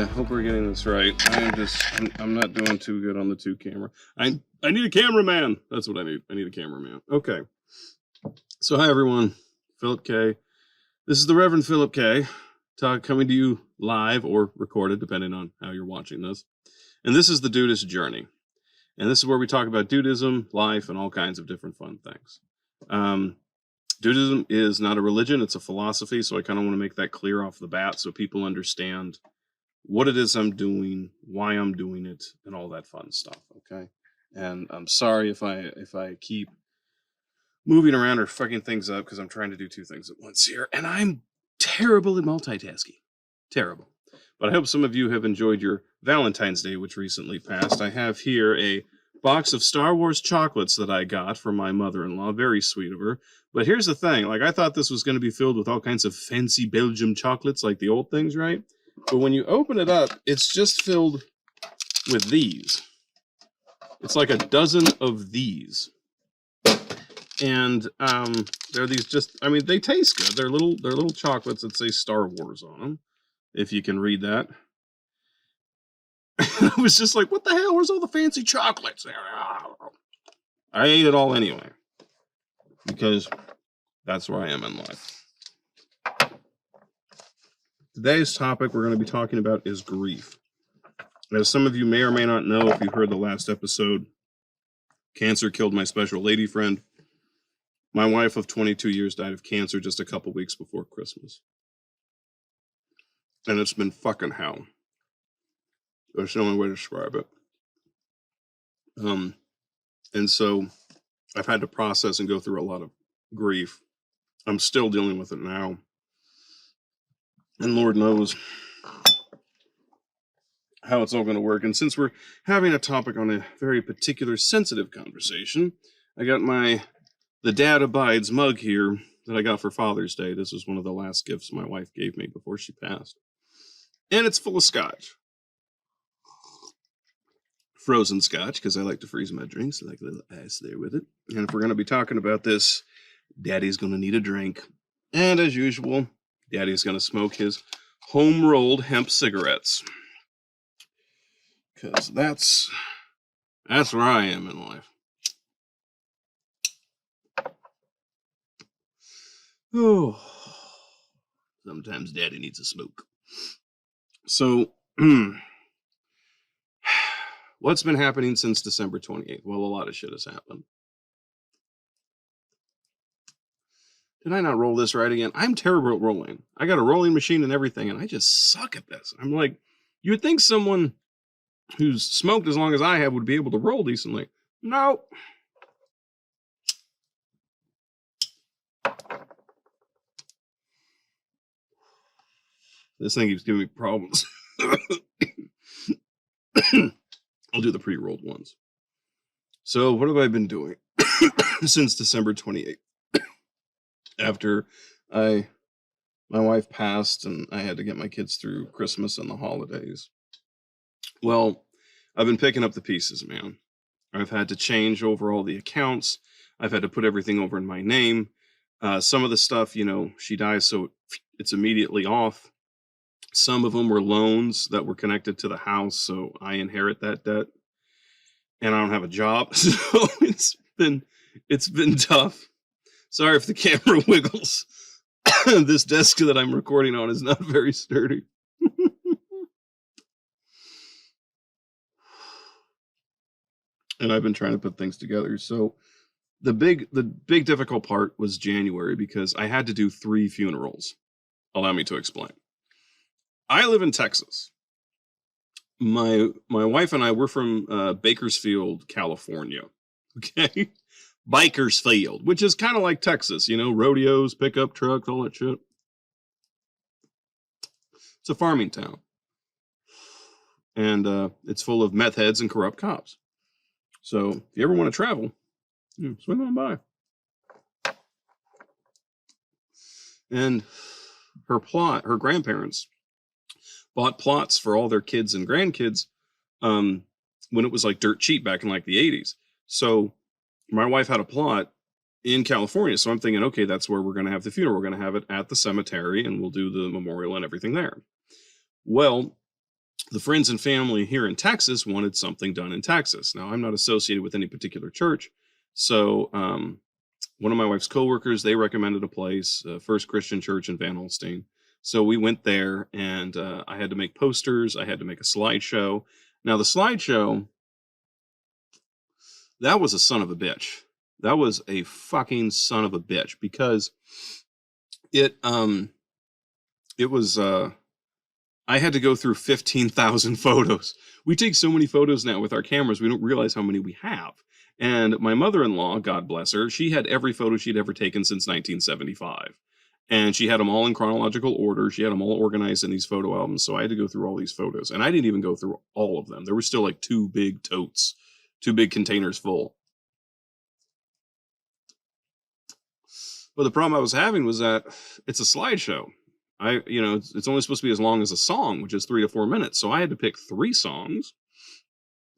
Hope we're getting this right. I'm not doing too good on the two camera. I need a cameraman. That's what I need. I need a cameraman. Okay. So hi everyone, Philip K. This is the Reverend Philip K. Coming to you live or recorded, depending on how you're watching this. And this is the Dudeist journey. And this is where we talk about Dudeism, life, and all kinds of different fun things. Dudeism is not a religion, it's a philosophy, so I kind of want to make that clear off the bat so people understand what it is I'm doing, why I'm doing it, and all that fun stuff, okay? And I'm sorry if I keep moving around or fucking things up because I'm trying to do two things at once here, and I'm terrible at multitasking. Terrible. But I hope some of you have enjoyed your Valentine's Day, which recently passed. I have here a box of Star Wars chocolates that I got from my mother-in-law. Very sweet of her. But here's the thing. Like, I thought this was going to be filled with all kinds of fancy Belgium chocolates like the old things, right? But when you open it up, it's just filled with these. It's like a dozen of these. And they're these just, I mean, they taste good. They're little chocolates that say Star Wars on them, if you can read that. I was just like, what the hell? Where's all the fancy chocolates? I ate it all anyway, because that's where I am in life. Today's topic we're going to be talking about is grief. As some of you may or may not know, if you heard the last episode, cancer killed my special lady friend. My wife of 22 years died of cancer just a couple weeks before Christmas. And it's been fucking hell. That's the only way to describe it. And so I've had to process and go through a lot of grief. I'm still dealing with it now. And Lord knows how it's all going to work. And since we're having a topic on a very particular sensitive conversation, I got the Dad Abides mug here that I got for Father's Day. This was one of the last gifts my wife gave me before she passed. And it's full of scotch. Frozen scotch, because I like to freeze my drinks. I like a little ice there with it. And if we're going to be talking about this, Daddy's going to need a drink. And as usual, Daddy's going to smoke his home-rolled hemp cigarettes. Because that's where I am in life. Oh, sometimes Daddy needs a smoke. So, what's been happening since December 28th? Well, a lot of shit has happened. Did I not roll this right again? I'm terrible at rolling. I got a rolling machine and everything, and I just suck at this. I'm like, you would think someone who's smoked as long as I have would be able to roll decently. No. This thing keeps giving me problems. I'll do the pre-rolled ones. So what have I been doing since December 28th? After my wife passed and I had to get my kids through Christmas and the holidays. Well, I've been picking up the pieces, man. I've had to change over all the accounts. I've had to put everything over in my name. Some of the stuff, she dies, so it's immediately off. Some of them were loans that were connected to the house, so I inherit that debt. And I don't have a job, so it's been tough. Sorry if the camera wiggles. This desk that I'm recording on is not very sturdy. And I've been trying to put things together. So the big difficult part was January because I had to do 3 funerals. Allow me to explain. I live in Texas. My wife and I, we're from Bakersfield, California. Okay? Bakersfield, which is kind of like Texas, rodeos, pickup trucks, all that shit. It's a farming town. And it's full of meth heads and corrupt cops. So if you ever want to travel, swing on by. And her grandparents bought plots for all their kids and grandkids when it was like dirt cheap back in like the 80s. So my wife had a plot in California. So I'm thinking, okay, that's where we're going to have the funeral. We're going to have it at the cemetery and we'll do the memorial and everything there. Well, the friends and family here in Texas wanted something done in Texas. Now, I'm not associated with any particular church. So one of my wife's coworkers, they recommended a place, First Christian Church in Van Alstyne. So we went there, and I had to make posters. I had to make a slideshow. Now, the slideshow, that was a son of a bitch. That was a fucking son of a bitch, because it was, I had to go through 15,000 photos. We take so many photos now with our cameras, we don't realize how many we have. And my mother-in-law, God bless her, she had every photo she'd ever taken since 1975. And she had them all in chronological order. She had them all organized in these photo albums. So I had to go through all these photos. And I didn't even go through all of them. There were still like 2 big totes, 2 big containers full. But the problem I was having was that it's a slideshow. It's only supposed to be as long as a song, which is 3 to 4 minutes. So I had to pick 3 songs,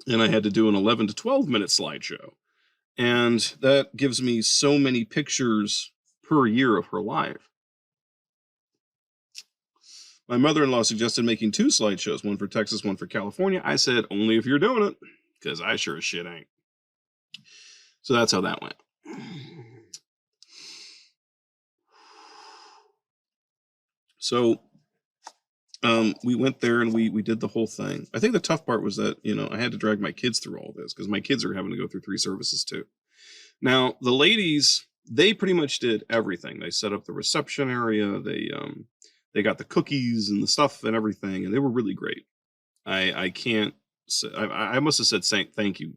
and I had to do an 11 to 12 minute slideshow. And that gives me so many pictures per year of her life. My mother-in-law suggested making 2 slideshows, one for Texas, one for California. I said, only if you're doing it, because I sure as shit ain't. So that's how that went. So we went there and we did the whole thing. I think the tough part was that, I had to drag my kids through all this because my kids are having to go through 3 services too. Now, the ladies, they pretty much did everything. They set up the reception area. They got the cookies and the stuff and everything, and they were really great. I can't say, I must have said thank you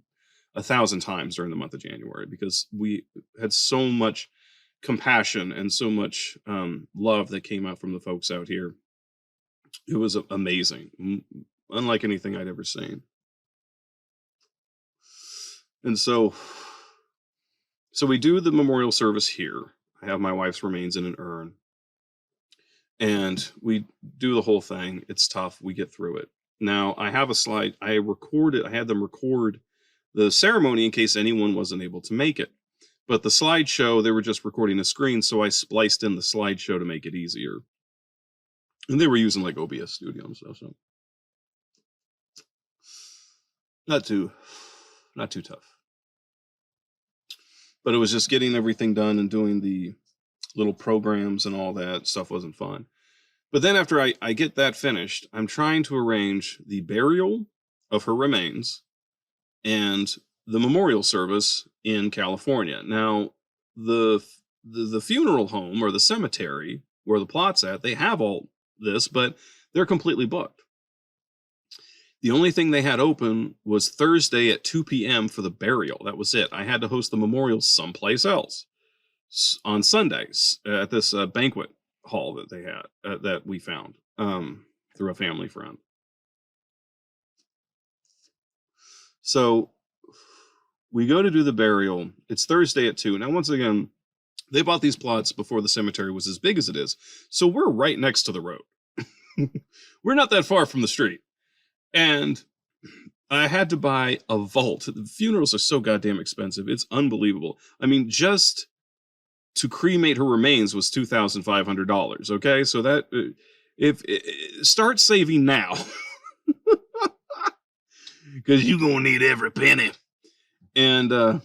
1,000 times during the month of January, because we had so much compassion and so much love that came out from the folks out here. It was amazing, unlike anything I'd ever seen. And so we do the memorial service here. I have my wife's remains in an urn, and we do the whole thing. It's tough. We get through it. Now, I have a slide. I had them record the ceremony in case anyone wasn't able to make it. But the slideshow, they were just recording a screen, so I spliced in the slideshow to make it easier. And they were using like OBS Studio and stuff, so not too tough. But it was just getting everything done and doing the little programs and all that stuff wasn't fun. But then after I get that finished, I'm trying to arrange the burial of her remains and the memorial service in California. Now, the funeral home or the cemetery where the plot's at, they have all this, but they're completely booked. The only thing they had open was Thursday at 2 p.m. for the burial. That was it. I had to host the memorial someplace else on Sundays at this banquet hall that they had, that we found through a family friend. So we go to do the burial. It's Thursday at 2. Now, once again, they bought these plots before the cemetery was as big as it is. So we're right next to the road. We're not that far from the street. And I had to buy a vault. The funerals are so goddamn expensive. It's unbelievable. I mean, just to cremate her remains was $2,500. Okay, so that start saving now, because you're gonna need every penny. And damn,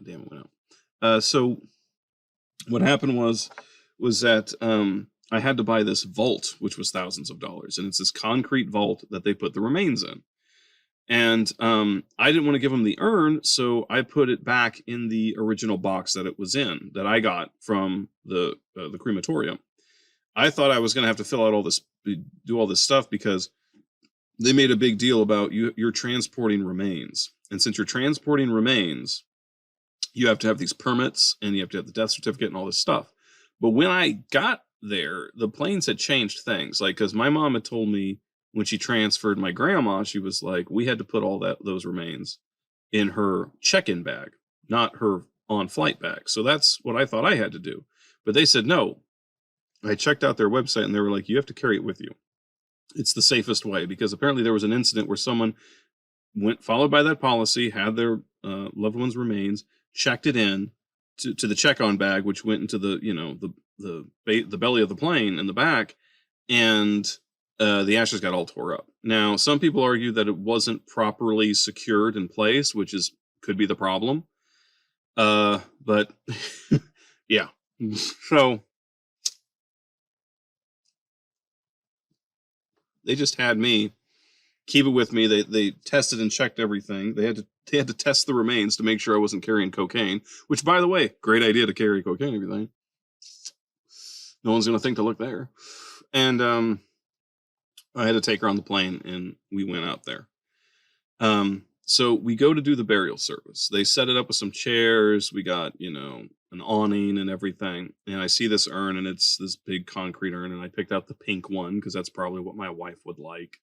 it went out. So what happened was that I had to buy this vault, which was thousands of dollars, and it's this concrete vault that they put the remains in. And I didn't want to give them the urn, so I put it back in the original box that it was in, that I got from the crematorium. I thought I was going to have to fill out all this, do all this stuff, because they made a big deal about you're transporting remains. And since you're transporting remains, you have to have these permits, and you have to have the death certificate and all this stuff. But when I got there, the planes had changed things. Like, because my mom had told me when she transferred my grandma, she was like, we had to put all those remains in her check-in bag, not her on-flight bag. So that's what I thought I had to do. But they said no. I checked out their website, and they were like, you have to carry it with you. It's the safest way, because apparently there was an incident where someone followed by that policy, had their loved one's remains, checked it in to the check-on bag, which went into the, the belly of the plane in the back, and the ashes got all tore up. Now, some people argue that it wasn't properly secured in place, which could be the problem. But yeah. So they just had me keep it with me. They tested and checked everything. They had to test the remains to make sure I wasn't carrying cocaine, which, by the way, great idea to carry cocaine, everything. No one's going to think to look there. And I had to take her on the plane, and we went out there. So we go to do the burial service. They set it up with some chairs. We got, an awning and everything. And I see this urn, and it's this big concrete urn, and I picked out the pink one because that's probably what my wife would like.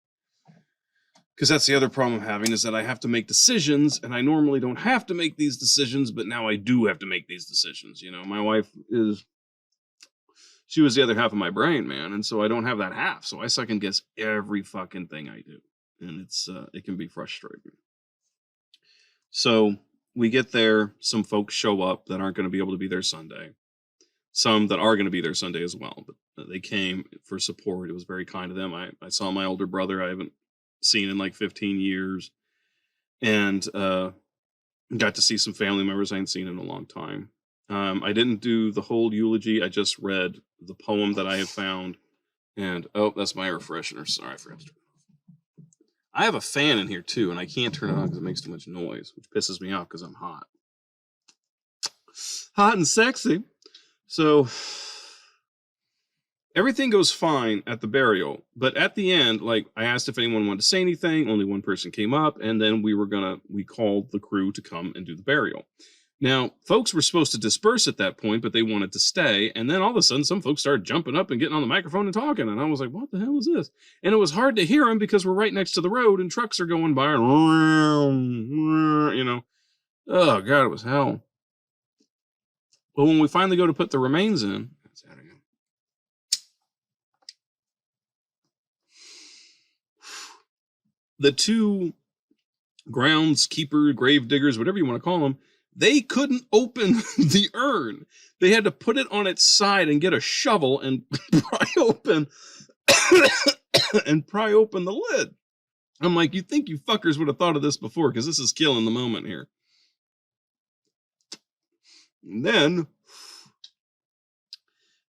Because that's the other problem I'm having, is that I have to make decisions, and I normally don't have to make these decisions, but now I do have to make these decisions. My wife she was the other half of my brain, man, and so I don't have that half, so I second guess every fucking thing I do, and it can be frustrating. So we get there, some folks show up that aren't going to be able to be there Sunday, some that are going to be there Sunday as well, but they came for support. It was very kind of them. I saw my older brother I haven't seen in like 15 years, and got to see some family members I hadn't seen in a long time. I didn't do the whole eulogy. I just read the poem that I have found. And, oh, that's my air freshener. Sorry, I forgot to turn it off. I have a fan in here, too, and I can't turn it on because it makes too much noise, which pisses me off because I'm hot. Hot and sexy. So everything goes fine at the burial. But at the end, I asked if anyone wanted to say anything. Only one person came up, and then we called the crew to come and do the burial. Now, folks were supposed to disperse at that point, but they wanted to stay. And then all of a sudden, some folks started jumping up and getting on the microphone and talking. And I was like, what the hell is this? And it was hard to hear them because we're right next to the road and trucks are going by. And, oh, God, it was hell. But when we finally go to put the remains in, the two groundskeeper, grave diggers, whatever you want to call them, they couldn't open the urn. They had to put it on its side and get a shovel and pry open the lid. I'm like, you think you fuckers would have thought of this before, because this is killing the moment here. And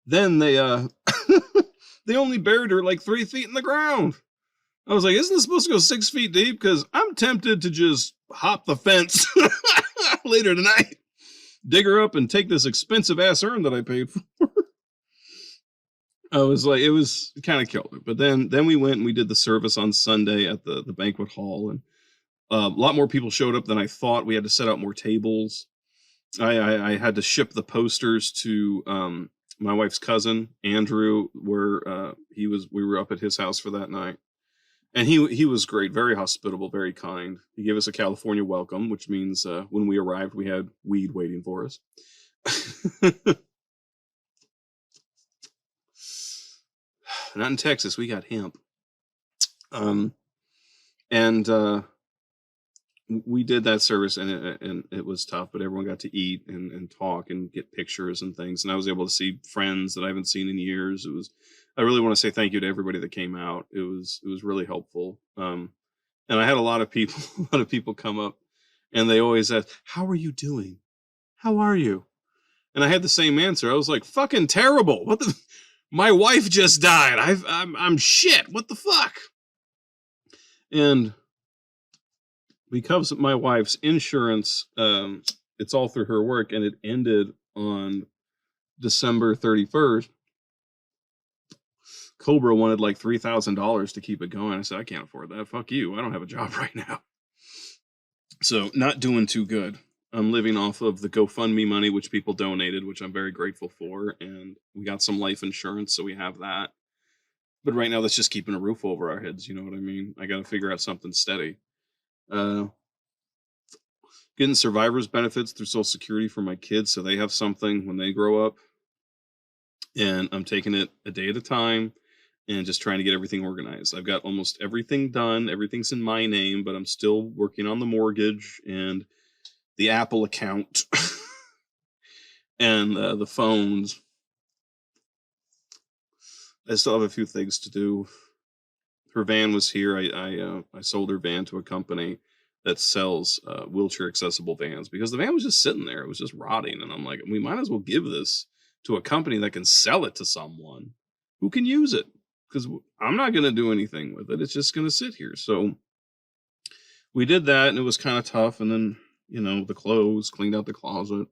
then they they only buried her like 3 feet in the ground. I was like, isn't this supposed to go 6 feet deep? Because I'm tempted to just hop the fence later tonight, dig her up, and take this expensive ass urn that I paid for. I was like, it was kind of killed it. But then we went and we did the service on Sunday at the banquet hall, and a lot more people showed up than I thought. We had to set out more tables. I had to ship the posters to my wife's cousin Andrew, where we were up at his house for that night. And he was great, very hospitable, very kind. He gave us a California welcome, which means when we arrived, we had weed waiting for us. Not in Texas, we got hemp. We did that service, and it was tough, but everyone got to eat and talk and get pictures and things. And I was able to see friends that I haven't seen in years. I really want to say thank you to everybody that came out. It was really helpful. And I had a lot of people come up, and they always ask, "How are you doing? How are you?" And I had the same answer. I was like, "Fucking terrible. What the? My wife just died. I'm shit. What the fuck?" And because of my wife's insurance, it's all through her work, and it ended on December 31st. Cobra wanted like $3,000 to keep it going. I said, I can't afford that. Fuck you. I don't have a job right now. So not doing too good. I'm living off of the GoFundMe money, which people donated, which I'm very grateful for. And we got some life insurance, so we have that. But right now, that's just keeping a roof over our heads. You know what I mean? I got to figure out something steady. Getting survivor's benefits through Social Security for my kids, so they have something when they grow up. And I'm taking it a day at a time. and just trying to get everything organized. I've got almost everything done. Everything's in my name, but I'm still working on the mortgage and the Apple account and the phones. I still have a few things to do. Her van was here. I sold her van to a company that sells wheelchair accessible vans because the van was just sitting there. It was just rotting. And I'm like, we might as well give this to a company that can sell it to someone who can use it, because I'm not going to do anything with it. It's just going to sit here. So we did that, and it was kind of tough. And then, you know, the clothes, cleaned out the closet.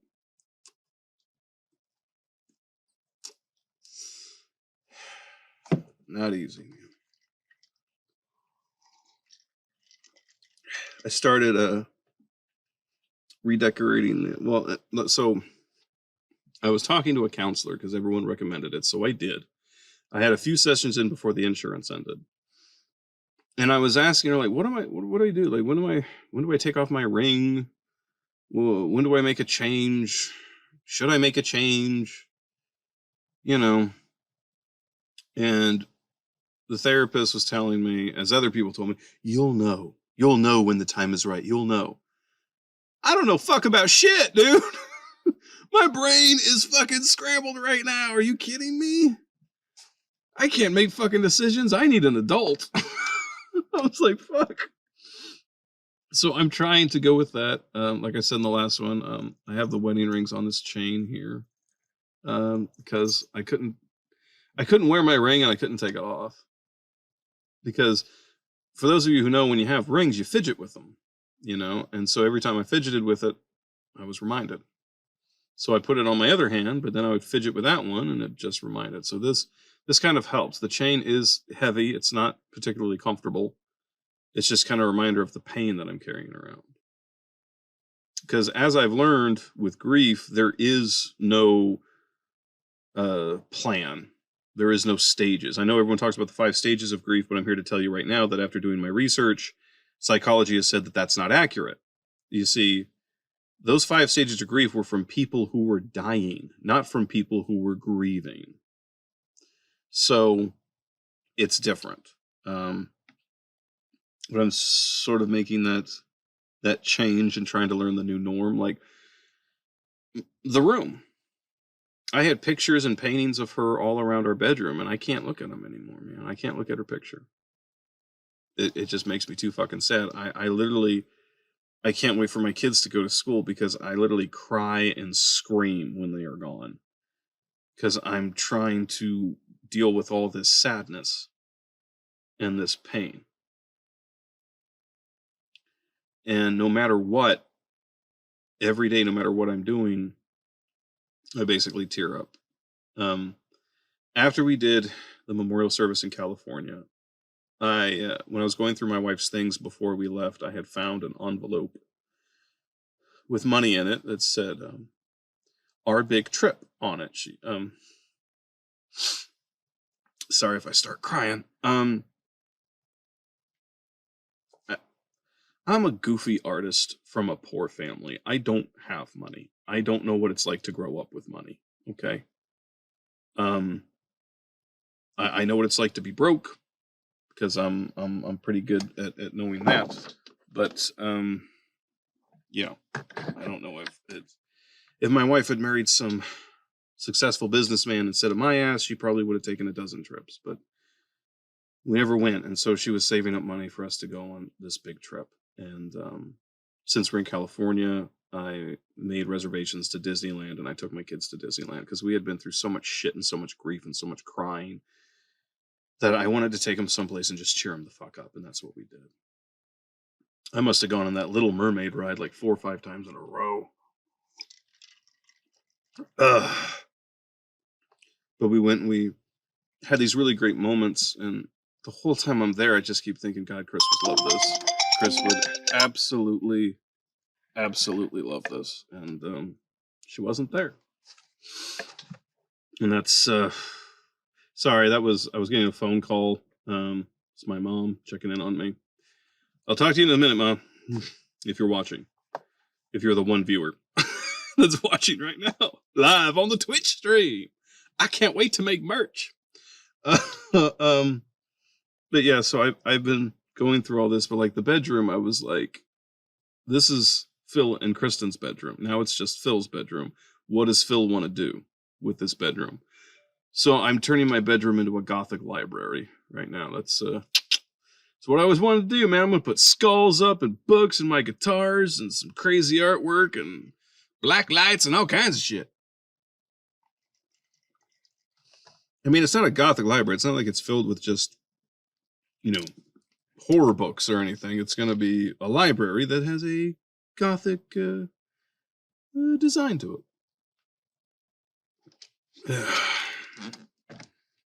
Not easy. I started redecorating. So I was talking to a counselor because everyone recommended it. So I did. I had a few sessions in before the insurance ended. And I was asking her, like, what do I do? Like, when do I take off my ring? Well, when do I make a change? Should I make a change? You know, and the therapist was telling me, as other people told me, you'll know when the time is right. You'll know. I don't know fuck about shit, dude. My brain is fucking scrambled right now. Are you kidding me? I can't make fucking decisions. I need an adult. I was like, fuck. So I'm trying to go with that. Like I said in the last one, I have the wedding rings on this chain here because I couldn't wear my ring and I couldn't take it off. Because for those of you who know, when you have rings, you fidget with them, you know? And so every time I fidgeted with it, I was reminded. So I put it on my other hand, but then I would fidget with that one and it just reminded. So this kind of helps. The chain is heavy. It's not particularly comfortable. It's just kind of a reminder of the pain that I'm carrying around. Because as I've learned with grief, there is no plan. There is no stages. I know everyone talks about the 5 stages of grief, but I'm here to tell you right now that after doing my research, psychology has said that that's not accurate. You see, those 5 stages of grief were from people who were dying, not from people who were grieving. So it's different. But I'm sort of making that change and trying to learn the new norm. Like the room. I had pictures and paintings of her all around our bedroom, and I can't look at them anymore, man. I can't look at her picture. It just makes me too fucking sad. I can't wait for my kids to go to school because I literally cry and scream when they are gone. Because I'm trying to deal with all this sadness and this pain. And no matter what, every day, no matter what I'm doing, I basically tear up. After we did the memorial service in California, when I was going through my wife's things before we left, I had found an envelope with money in it that said, our big trip on it. Sorry if I start crying. I'm a goofy artist from a poor family. I don't have money. I don't know what it's like to grow up with money. Okay. I know what it's like to be broke because I'm pretty good at knowing that. But yeah, I don't know if my wife had married some successful businessman instead of my ass, she probably would have taken a dozen trips. But we never went, and so she was saving up money for us to go on this big trip. And since we're in California, I made reservations to Disneyland, and I took my kids to Disneyland because we had been through so much shit and so much grief and so much crying that I wanted to take them someplace and just cheer them the fuck up, and that's what we did. I must have gone on that Little Mermaid ride like 4 or 5 times in a row. But we went and we had these really great moments, and the whole time I'm there, I just keep thinking, God, Chris would love this. Chris would absolutely love this. And she wasn't there. And that's sorry, I was getting a phone call. It's my mom checking in on me. I'll talk to you in a minute, Mom. If you're watching. If you're the one viewer that's watching right now, live on the Twitch stream. I can't wait to make merch. But yeah, so I've been going through all this, but like the bedroom, I was like, this is Phil and Kristen's bedroom. Now it's just Phil's bedroom. What does Phil want to do with this bedroom? So I'm turning my bedroom into a Gothic library right now. That's what I always wanted to do, man. I'm gonna put skulls up and books and my guitars and some crazy artwork and black lights and all kinds of shit. I mean, it's not a Gothic library. It's not like it's filled with just, horror books or anything. It's gonna be a library that has a Gothic design to it.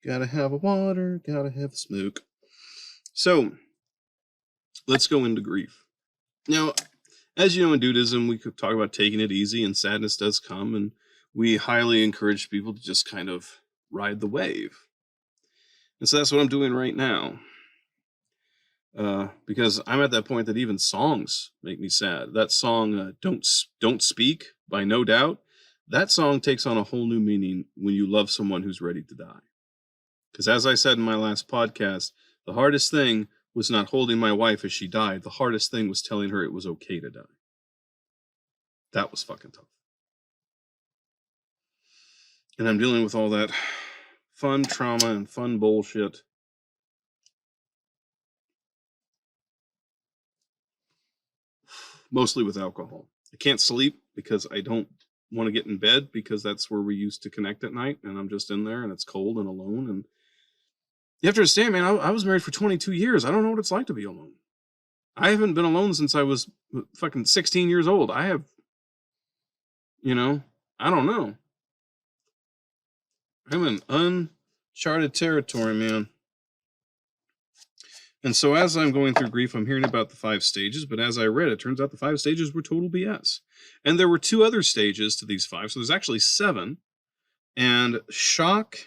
Gotta have a water, gotta have a smoke. So, let's go into grief. Now, as you know, in Dudeism, we could talk about taking it easy, and sadness does come, and we highly encourage people to just kind of ride the wave. And so that's what I'm doing right now. Because I'm at that point that even songs make me sad. That song, Don't Speak by No Doubt, that song takes on a whole new meaning when you love someone who's ready to die. Because as I said in my last podcast, the hardest thing was not holding my wife as she died. The hardest thing was telling her it was okay to die. That was fucking tough. And I'm dealing with all that fun trauma and fun bullshit. Mostly with alcohol. I can't sleep because I don't want to get in bed because that's where we used to connect at night, and I'm just in there and it's cold and alone. And you have to understand, man, I was married for 22 years. I don't know what it's like to be alone. I haven't been alone since I was fucking 16 years old. I have, I don't know. I'm in uncharted territory, man. And so as I'm going through grief, I'm hearing about the 5 stages, but as I read, it turns out the 5 stages were total BS. And there were 2 other stages to these 5, so there's actually 7. And shock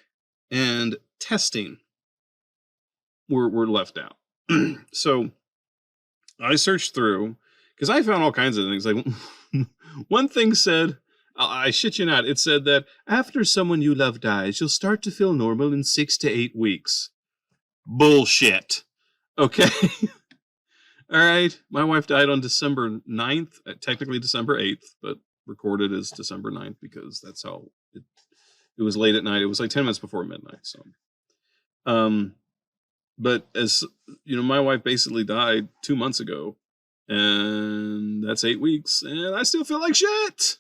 and testing were left out. So I searched through, because I found all kinds of things. Like, one thing said, I shit you not, it said that after someone you love dies, you'll start to feel normal in 6 to 8 weeks. Bullshit. Okay. All right. My wife died on December 9th, technically December 8th, but recorded as December 9th because that's how it was late at night. It was like 10 minutes before midnight. So, but as my wife basically died 2 months ago, and that's 8 weeks, and I still feel like shit.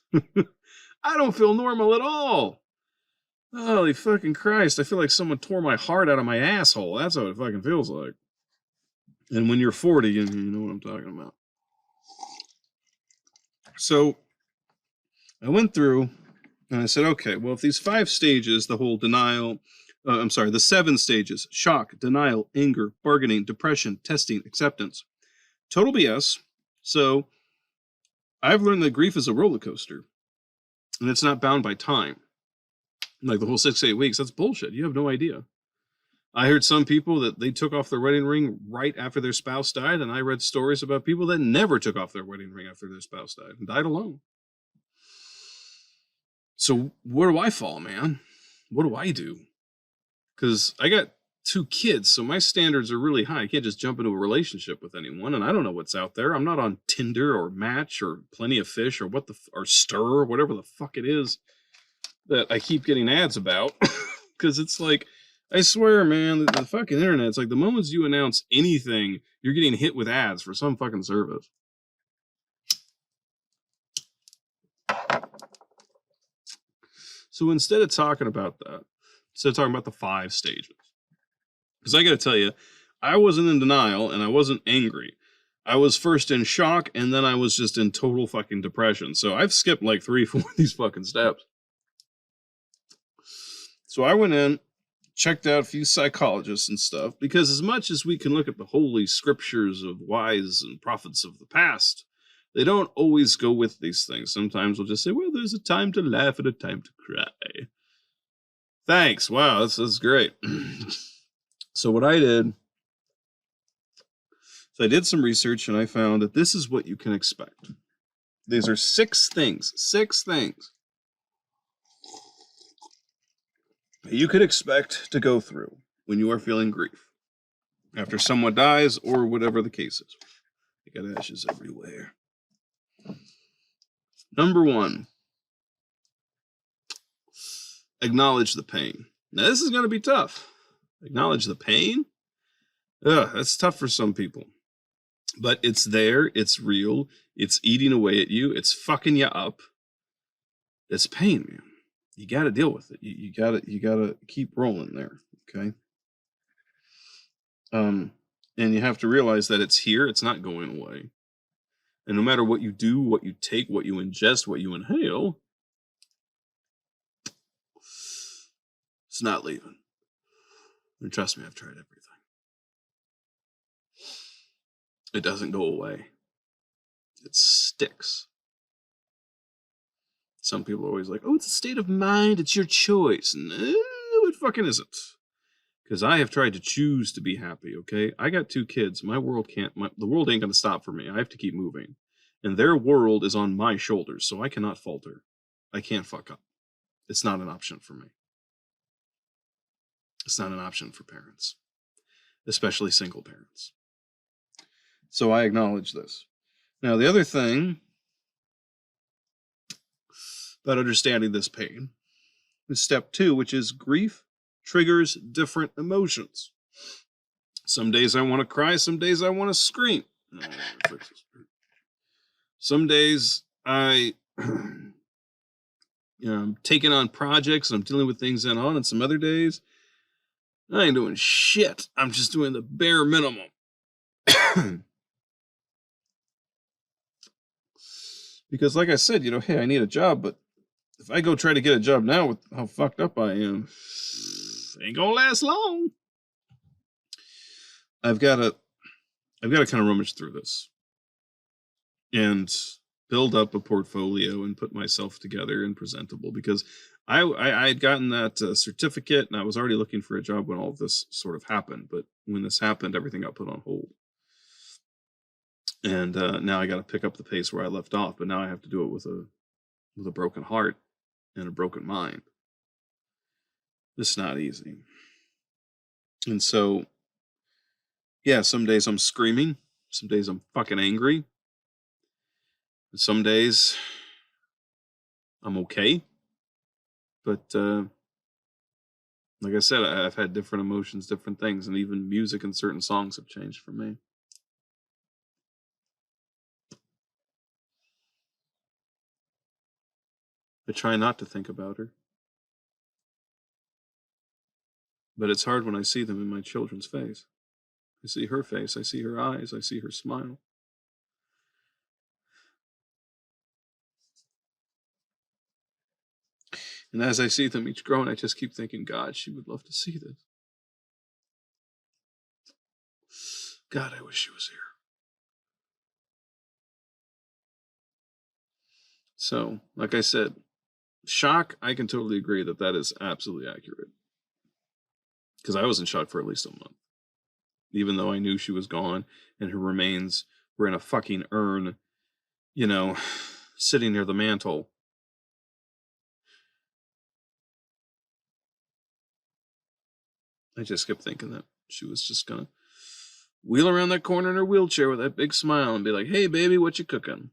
I don't feel normal at all. Holy fucking Christ. I feel like someone tore my heart out of my asshole. That's how it fucking feels like. And when you're 40, you know what I'm talking about. So I went through and I said, okay, well, if these 5 stages, the whole denial, the 7 stages, shock, denial, anger, bargaining, depression, testing, acceptance, total BS. So I've learned that grief is a roller coaster and it's not bound by time. Like the whole 6 to 8 weeks, that's bullshit. You have no idea. I heard some people that they took off their wedding ring right after their spouse died, and I read stories about people that never took off their wedding ring after their spouse died and died alone. So where do I fall, man? What do I do? Because I got 2 kids, so my standards are really high. I can't just jump into a relationship with anyone, and I don't know what's out there. I'm not on Tinder or Match or Plenty of Fish or or Stir or whatever the fuck it is that I keep getting ads about. Because it's like, I swear, man, the fucking internet, it's like the moment you announce anything, you're getting hit with ads for some fucking service. So instead of talking about that, instead of talking about the 5 stages, because I got to tell you, I wasn't in denial and I wasn't angry. I was first in shock and then I was just in total fucking depression. So I've skipped like 3-4 of these fucking steps. So I went in, checked out a few psychologists and stuff, because as much as we can look at the holy scriptures of wise and prophets of the past, they don't always go with these things. Sometimes we'll just say, well, there's a time to laugh and a time to cry. Thanks. Wow, that's great. So what I did, I did some research and I found that this is what you can expect. These are 6 things you could expect to go through when you are feeling grief after someone dies or whatever the case is. I got ashes everywhere. Number 1, acknowledge the pain. Now, this is going to be tough. Acknowledge the pain? Ugh, that's tough for some people. But it's there. It's real. It's eating away at you. It's fucking you up. It's pain, man. You got to deal with it. You gotta keep rolling there. Okay. And you have to realize that it's here. It's not going away. And no matter what you do, what you take, what you ingest, what you inhale, it's not leaving. And trust me, I've tried everything. It doesn't go away. It sticks. Some people are always like, oh, it's a state of mind. It's your choice. No, it fucking isn't. Because I have tried to choose to be happy, okay? I got 2 kids. My world the world ain't going to stop for me. I have to keep moving. And their world is on my shoulders, so I cannot falter. I can't fuck up. It's not an option for me. It's not an option for parents, especially single parents. So I acknowledge this. Now, the other thing about understanding this pain is step 2, which is grief triggers different emotions. Some days I want to cry, some days I want to scream. Some days I'm taking on projects and I'm dealing with things and on, and some other days I ain't doing shit. I'm just doing the bare minimum. Because like I said, hey, I need a job, but if I go try to get a job now with how fucked up I am, ain't gonna last long. I've got to kind of rummage through this and build up a portfolio and put myself together and presentable, because I had gotten that certificate and I was already looking for a job when all of this sort of happened. But when this happened, everything got put on hold. And now I got to pick up the pace where I left off, but now I have to do it with a broken heart and a broken mind. It's not easy. And so, yeah, some days I'm screaming. Some days I'm fucking angry. And some days I'm okay. But like I said, I've had different emotions, different things, and even music and certain songs have changed for me. I try not to think about her. But it's hard when I see them in my children's face. I see her face, I see her eyes, I see her smile. And as I see them each growing, I just keep thinking, God, she would love to see this. God, I wish she was here. So, like I said, shock, I can totally agree that is absolutely accurate. Because I was in shock for at least a month. Even though I knew she was gone and her remains were in a fucking urn, sitting near the mantle. I just kept thinking that she was just gonna wheel around that corner in her wheelchair with that big smile and be like, hey, baby, what you cooking?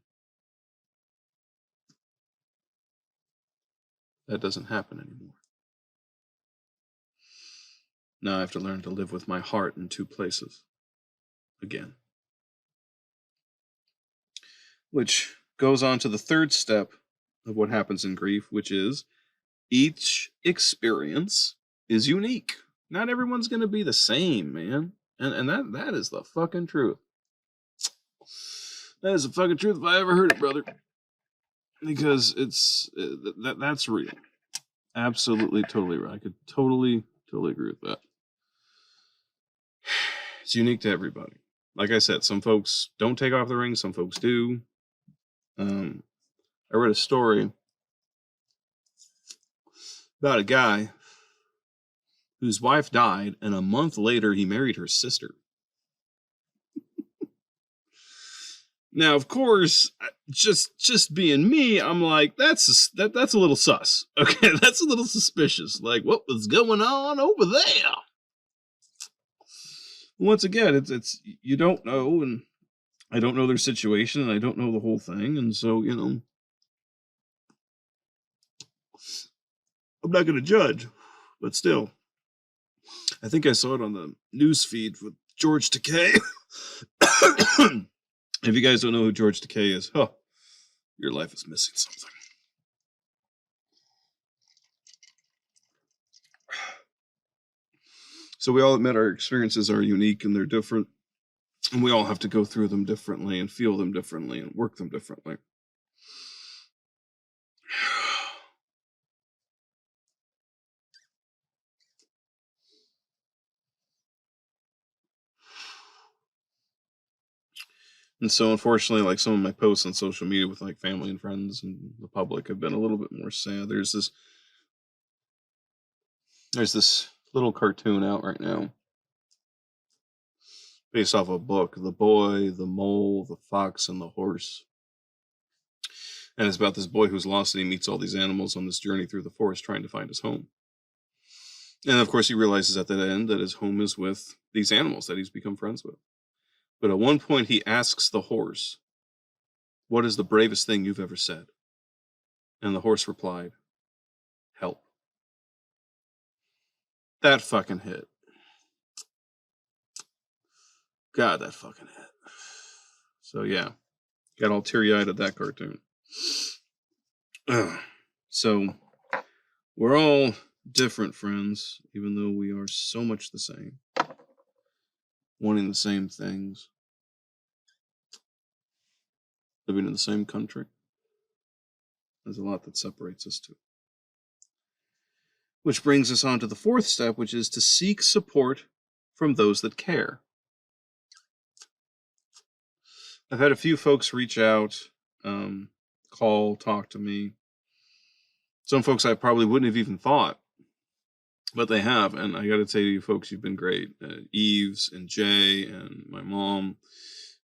That doesn't happen anymore. Now I have to learn to live with my heart in 2 places. Again. Which goes on to the 3rd step of what happens in grief, which is each experience is unique. Not everyone's going to be the same, man. And that is the fucking truth. That is the fucking truth if I ever heard it, brother. Because that's real. Absolutely, totally right. I could totally agree with that. It's unique to everybody. Like I said, some folks don't take off the ring, some folks do. I read a story about a guy whose wife died, and a month later he married her sister. Now, of course, just being me, I'm like, that's a little sus. Okay, that's a little suspicious. Like, what was going on over there? Once again, it's you don't know, and I don't know their situation, and I don't know the whole thing, and so I'm not going to judge, but still, I think I saw it on the news feed with George Takei. If you guys don't know who George Takei is, your life is missing something. So we all admit our experiences are unique and they're different, and we all have to go through them differently and feel them differently and work them differently. And so, unfortunately, like some of my posts on social media with like family and friends and the public have been a little bit more sad. There's this little cartoon out right now based off a book, The Boy, the Mole, the Fox, and the Horse. And it's about this boy who's lost and he meets all these animals on this journey through the forest trying to find his home. And of course, he realizes at the end that his home is with these animals that he's become friends with. But at one point, he asks the horse, "What is the bravest thing you've ever said?" And the horse replied, "Help." That fucking hit. God, that fucking hit. So yeah, got all teary-eyed at that cartoon. So we're all different, friends, even though we are so much the same, wanting the same things, living in the same country. There's a lot that separates us too. Which brings us on to the fourth step, which is to seek support from those that care. I've had a few folks reach out, call, talk to me. Some folks I probably wouldn't have even thought, but they have. And I got to say to you folks, you've been great. Eves and Jay and my mom,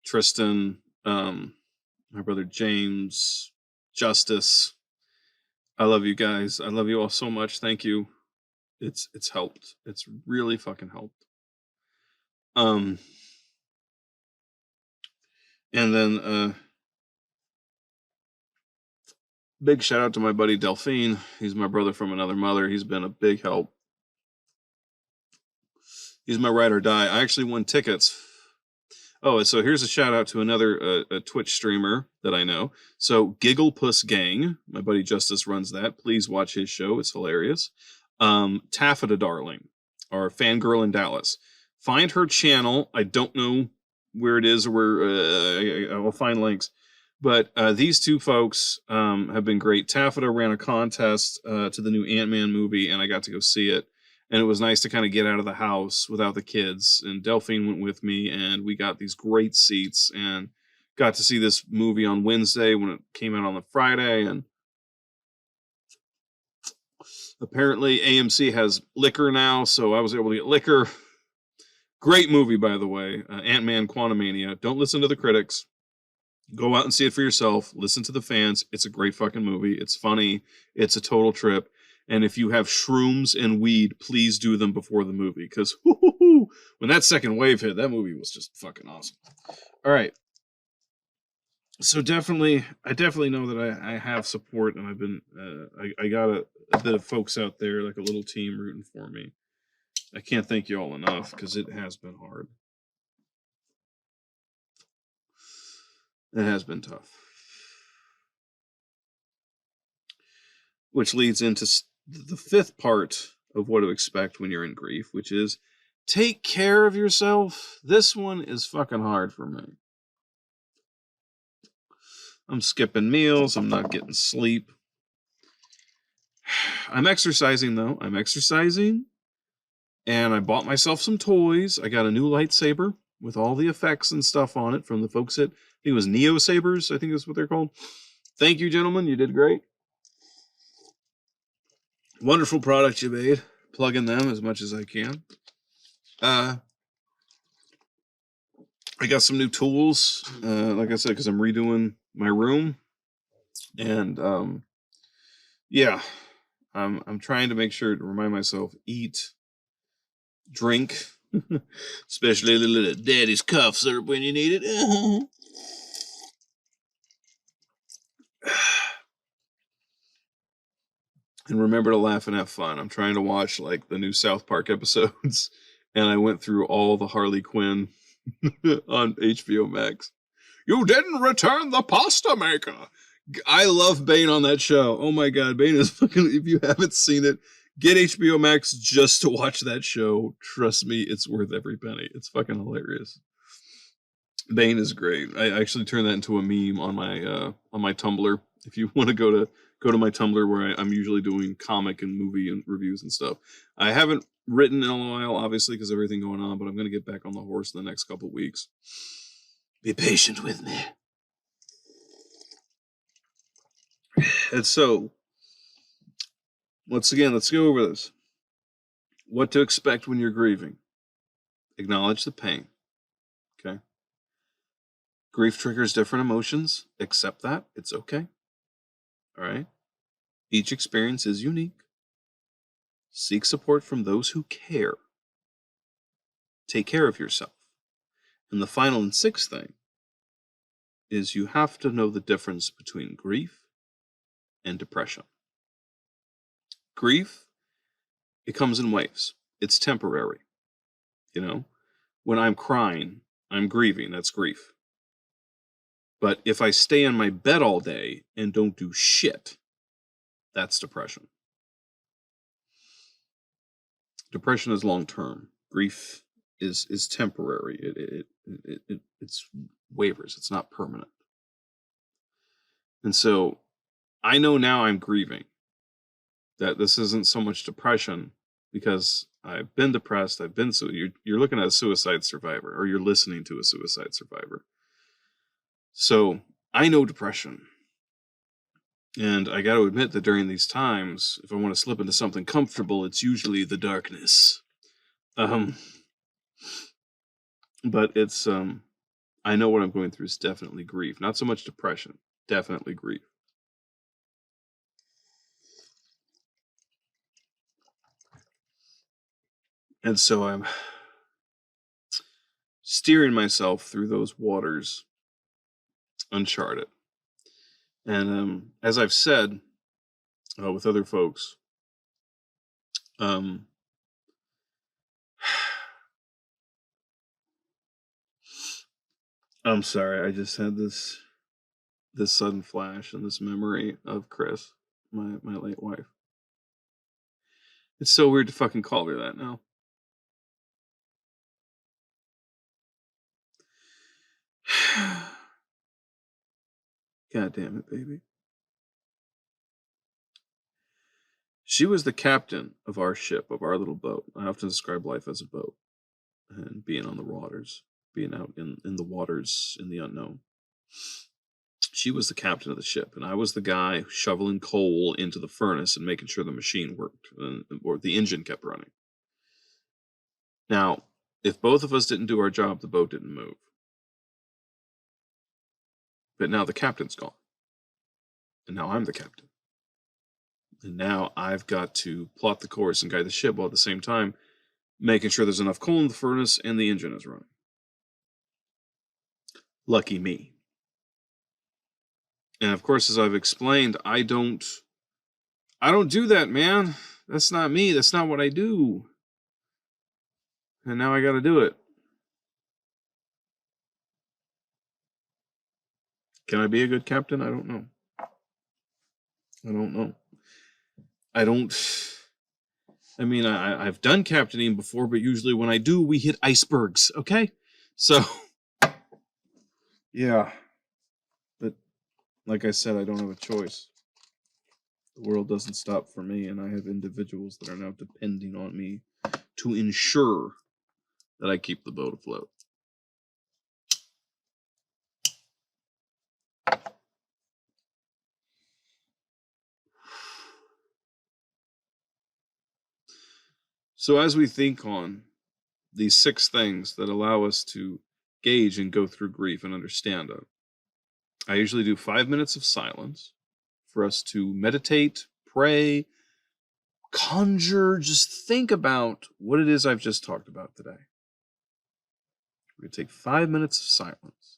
Tristan, my brother James, Justice. I love you guys. I love you all so much. Thank you. It's helped. It's really fucking helped. And then big shout out to my buddy Delphine. He's my brother from another mother. He's been a big help. He's my ride or die. I actually won tickets. Oh, so here's a shout out to another a Twitch streamer that I know. So Giggle Puss Gang, my buddy Justice runs that. Please watch his show. It's hilarious. Taffeta Darling, our fangirl in Dallas. Find her channel. I don't know where it is or where I will find links. But these two folks have been great. Taffeta ran a contest to the new Ant-Man movie, and I got to go see it. And it was nice to kind of get out of the house without the kids. And Delphine went with me, and we got these great seats and got to see this movie on Wednesday when it came out on the Friday. And apparently AMC has liquor now, so I was able to get liquor. Great movie, by the way. Ant-Man Quantumania. Don't listen to the critics. Go out and see it for yourself. Listen to the fans. It's a great fucking movie. It's funny. It's a total trip. And if you have shrooms and weed, please do them before the movie. Because when that second wave hit, that movie was just fucking awesome. All right. So I definitely know that I have support, and I've been, I got a bit of folks out there, like a little team rooting for me. I can't thank you all enough because it has been hard. It has been tough. Which leads into the fifth part of what to expect when you're in grief, which is take care of yourself. This one is fucking hard for me. I'm skipping meals. I'm not getting sleep. I'm exercising, though. I'm exercising. And I bought myself some toys. I got a new lightsaber with all the effects and stuff on it from the folks at, I think it was Neo Sabers. I think that's what they're called. Thank you, gentlemen. You did great. Wonderful product you made. Plugging them as much as I can. I got some new tools, like I said, because I'm redoing my room. And I'm trying to make sure to remind myself, eat, drink Especially a little daddy's cough syrup when you need it. And remember to laugh and have fun. I'm trying to watch like the new South Park episodes, and I went through all the Harley Quinn on HBO Max. You didn't return the pasta maker. I love Bane on that show. Oh my god, Bane is fucking. If you haven't seen it, get HBO Max just to watch that show. Trust me, it's worth every penny. It's fucking hilarious. Bane is great. I actually turned that into a meme on my Tumblr. If you want to go to my Tumblr where I'm usually doing comic and movie and reviews and stuff. I haven't written in a while, obviously, because everything going on, but I'm going to get back on the horse in the next couple weeks. Be patient with me. And so, once again, let's go over this. What to expect when you're grieving. Acknowledge the pain. Okay? Grief triggers different emotions. Accept that. It's okay. All right? Each experience is unique. Seek support from those who care. Take care of yourself. And the final and sixth thing is you have to know the difference between grief and depression. Grief, it comes in waves. It's temporary. You know, when I'm crying, I'm grieving. That's grief. But if I stay in my bed all day and don't do shit, that's depression. Depression is long term. Grief is temporary. It's wavers. It's not permanent. And so I know now I'm grieving. That this isn't so much depression because I've been depressed. You're looking at a suicide survivor, or you're listening to a suicide survivor. So I know depression. And I got to admit that during these times, if I want to slip into something comfortable, it's usually the darkness. But it's, I know what I'm going through is definitely grief. Not so much depression, definitely grief. And so I'm steering myself through those waters uncharted. And as I've said with other folks, I'm sorry, I just had this sudden flash and this memory of Chris, my late wife. It's so weird to fucking call her that now. God damn it, baby. She was the captain of our ship, of our little boat. I often describe life as a boat and being on the waters, being out in the waters in the unknown. She was the captain of the ship, and I was the guy shoveling coal into the furnace and making sure the machine worked, or the engine kept running. Now, if both of us didn't do our job, the boat didn't move. But now the captain's gone. And now I'm the captain. And now I've got to plot the course and guide the ship while at the same time making sure there's enough coal in the furnace and the engine is running. Lucky me. And of course, as I've explained, I don't do that, man. That's not me. That's not what I do. And now I got to do it. Can I be a good captain? I don't know. I mean, I've done captaining before, but usually when I do, we hit icebergs, okay? So, yeah. But like I said, I don't have a choice. The world doesn't stop for me, and I have individuals that are now depending on me to ensure that I keep the boat afloat. So as we think on these 6 things that allow us to gauge and go through grief and understand it, I usually do 5 minutes of silence for us to meditate, pray, conjure, just think about what it is I've just talked about today. We're going to take 5 minutes of silence.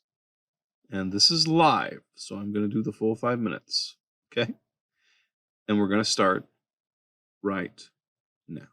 And this is live, so I'm going to do the full 5 minutes. Okay? And we're going to start right now.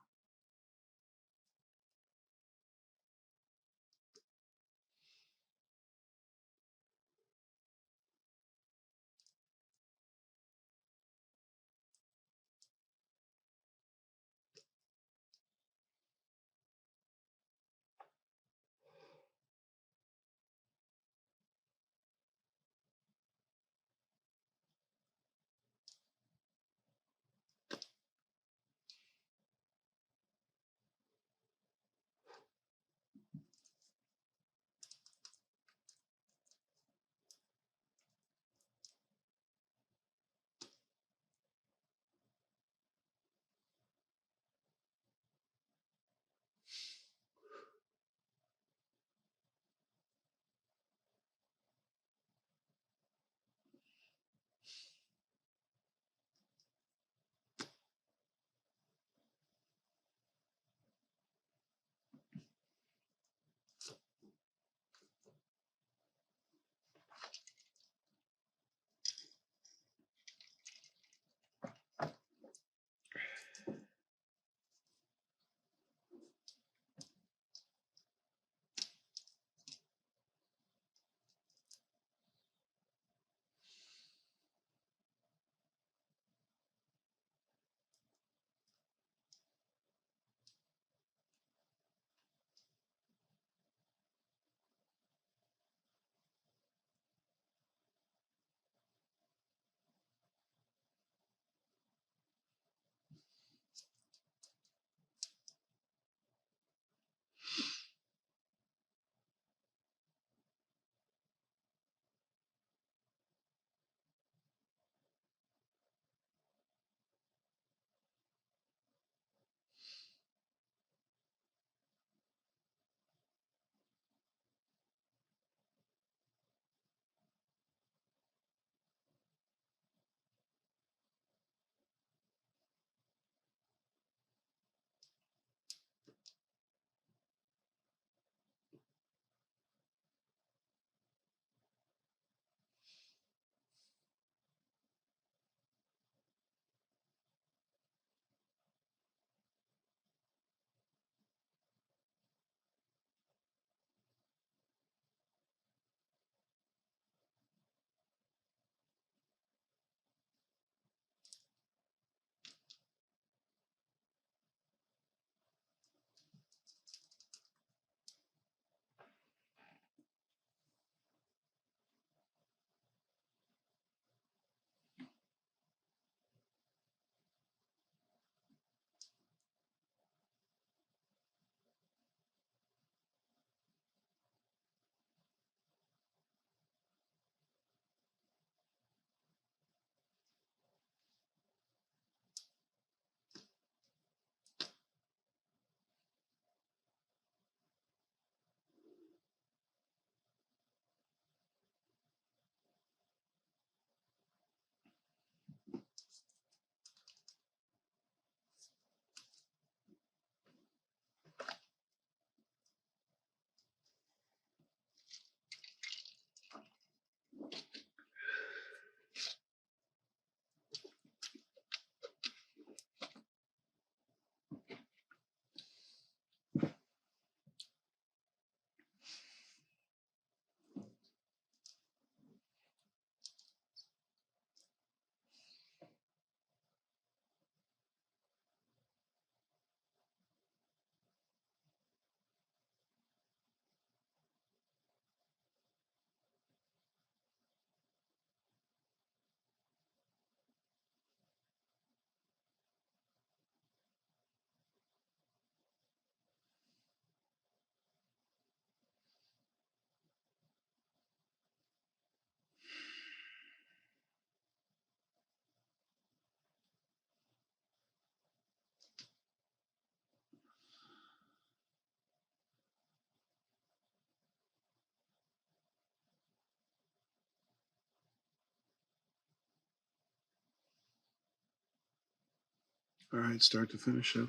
All right, start to finish up.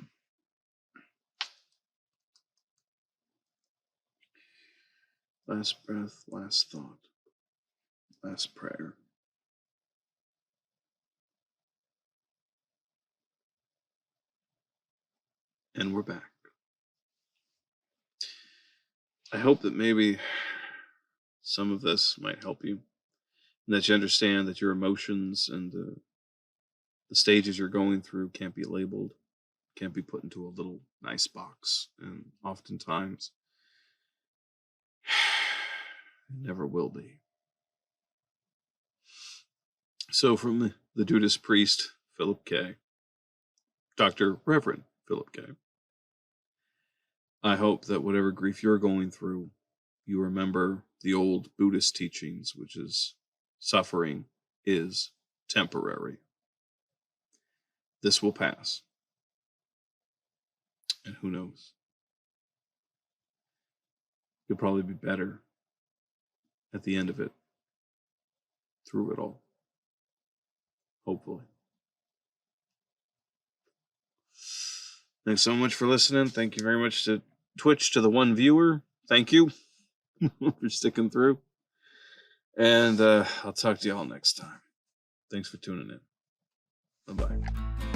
Last breath, last thought, last prayer. And we're back. I hope that maybe some of this might help you, and that you understand that your emotions and the stages you're going through can't be labeled, can't be put into a little nice box, and oftentimes never will be. So from the Dudeist priest, Philip K., Dr. Reverend Philip K., I hope that whatever grief you're going through, you remember the old Buddhist teachings, which is suffering is temporary. This will pass. And who knows? You'll probably be better at the end of it, through it all. Hopefully. Thanks so much for listening. Thank you very much to Twitch, to the one viewer. Thank you for sticking through. And I'll talk to you all next time. Thanks for tuning in. Bye-bye.